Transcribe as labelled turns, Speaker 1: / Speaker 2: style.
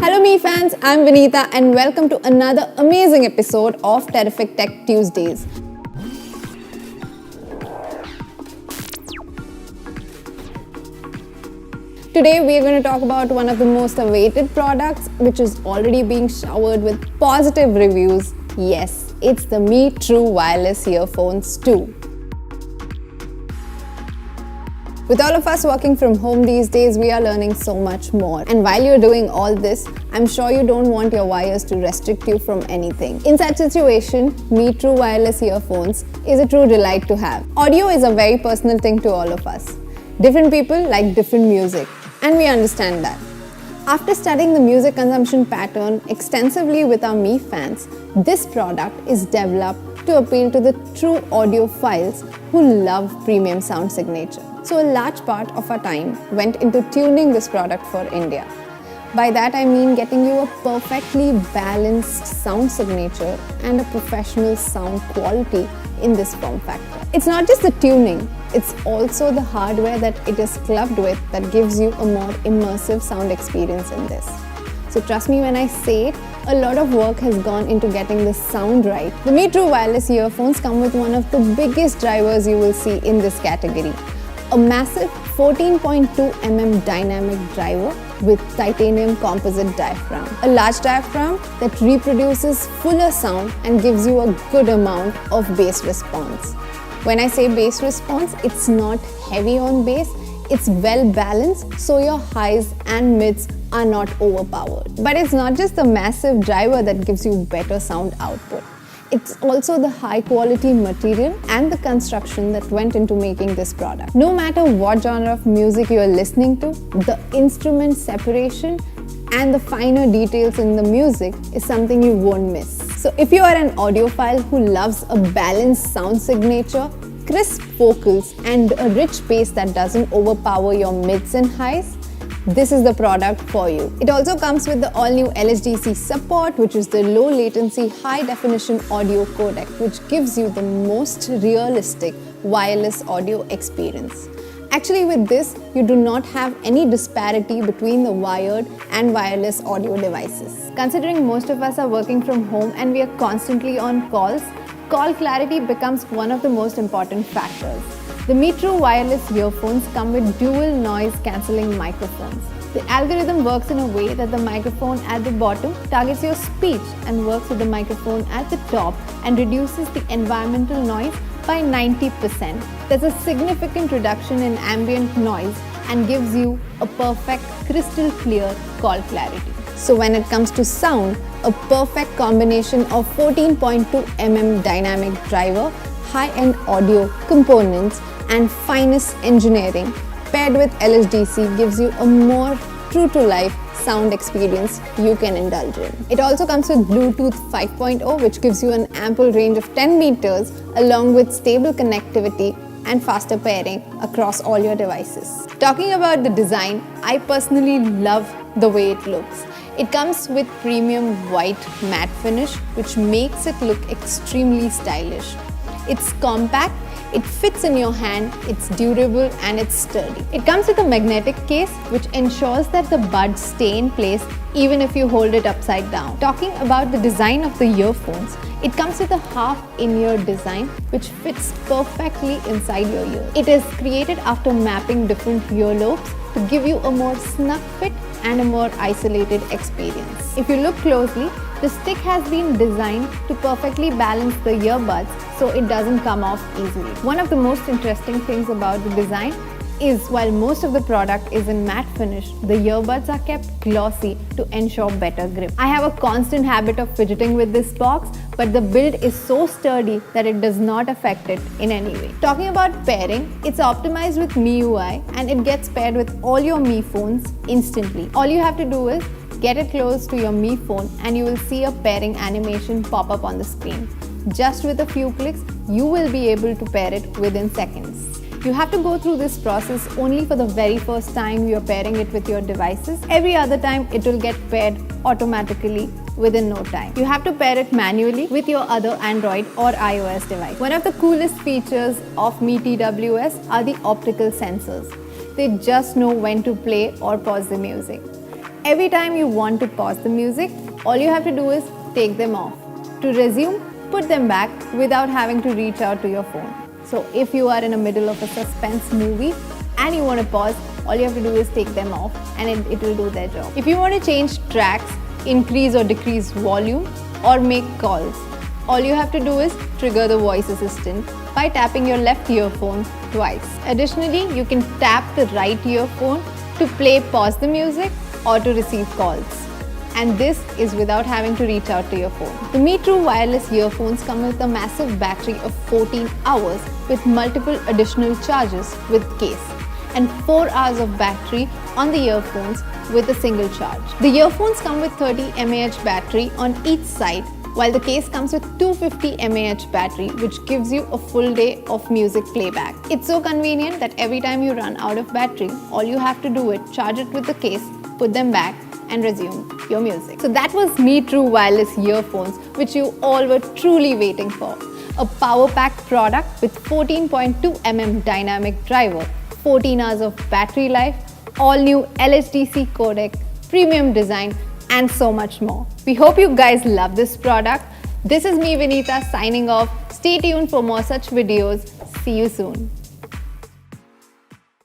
Speaker 1: Hello Me fans, I'm Vinita and welcome to another amazing episode of Terrific Tech Tuesdays. Today we are going to talk about one of the most awaited products which is already being showered with positive reviews. Yes, it's the Mi True Wireless Earphones 2. With all of us working from home these days, we are learning so much more. And while you're doing all this, I'm sure you don't want your wires to restrict you from anything. In such situation, Mi True Wireless Earphones is a true delight to have. Audio is a very personal thing to all of us. Different people like different music, and we understand that. After studying the music consumption pattern extensively with our Mi fans, this product is developed to appeal to the true audiophiles who love premium sound signature. So a large part of our time went into tuning this product for India. By that I mean getting you a perfectly balanced sound signature and a professional sound quality in this form factor. It's not just the tuning, it's also the hardware that it is clubbed with that gives you a more immersive sound experience in this. So trust me when I say it, a lot of work has gone into getting the sound right. The Mi True Wireless Earphones come with one of the biggest drivers you will see in this category. A massive 14.2mm dynamic driver with titanium composite diaphragm. A large diaphragm that reproduces fuller sound and gives you a good amount of bass response. When I say bass response, it's not heavy on bass, it's well balanced so your highs and mids are not overpowered. But it's not just the massive driver that gives you better sound output. It's also the high quality material and the construction that went into making this product. No matter what genre of music you are listening to, the instrument separation and the finer details in the music is something you won't miss. So if you are an audiophile who loves a balanced sound signature, crisp vocals and a rich bass that doesn't overpower your mids and highs, this is the product for you. It also comes with the all-new LHDC support, which is the low latency, high definition audio codec, which gives you the most realistic wireless audio experience. Actually, with this, you do not have any disparity between the wired and wireless audio devices. Considering most of us are working from home and we are constantly on calls, call clarity becomes one of the most important factors. The Mi True Wireless Earphones come with dual noise cancelling microphones. The algorithm works in a way that the microphone at the bottom targets your speech and works with the microphone at the top and reduces the environmental noise by 90%. There's a significant reduction in ambient noise and gives you a perfect crystal clear call clarity. So when it comes to sound, a perfect combination of 14.2mm dynamic driver, high-end audio components and finest engineering paired with LHDC gives you a more true-to-life sound experience you can indulge in. It also comes with Bluetooth 5.0 which gives you an ample range of 10 meters along with stable connectivity and faster pairing across all your devices. Talking about the design, I personally love the way it looks. It comes with premium white matte finish which makes it look extremely stylish. It's compact, it fits in your hand, it's durable and it's sturdy. It comes with a magnetic case which ensures that the buds stay in place even if you hold it upside down. Talking about the design of the earphones, it comes with a half in-ear design which fits perfectly inside your ear. It is created after mapping different earlobes to give you a more snug fit and a more isolated experience. If you look closely, the stick has been designed to perfectly balance the earbuds so it doesn't come off easily. One of the most interesting things about the design is while most of the product is in matte finish, the earbuds are kept glossy to ensure better grip. I have a constant habit of fidgeting with this box, but the build is so sturdy that it does not affect it in any way. Talking about pairing, it's optimized with MIUI and it gets paired with all your Mi phones instantly. All you have to do is get it close to your Mi phone and you will see a pairing animation pop up on the screen. Just with a few clicks, you will be able to pair it within seconds. You have to go through this process only for the very first time you are pairing it with your devices. Every other time it will get paired automatically within no time. You have to pair it manually with your other Android or iOS device. One of the coolest features of Mi TWS are the optical sensors. They just know when to play or pause the music. Every time you want to pause the music, all you have to do is take them off. To resume, put them back without having to reach out to your phone. So if you are in the middle of a suspense movie and you want to pause, all you have to do is take them off and it will do their job. If you want to change tracks, increase or decrease volume, or make calls, all you have to do is trigger the voice assistant by tapping your left earphone twice. Additionally, you can tap the right earphone to pause the music or to receive calls. And this is without having to reach out to your phone. The Me True wireless earphones come with a massive battery of 14 hours with multiple additional charges with case, and 4 hours of battery on the earphones with a single charge. The earphones come with 30 mAh battery on each side, while the case comes with 250 mAh battery, which gives you a full day of music playback. It's so convenient that every time you run out of battery, all you have to do is charge it with the case, put them back, and resume your music. So that was Me True wireless earphones, which you all were truly waiting for. A power-packed product with 14.2mm dynamic driver, 14 hours of battery life, all-new LHDC codec, premium design, and so much more. We hope you guys love this product. This is me, Vinita, signing off. Stay tuned for more such videos. See you soon.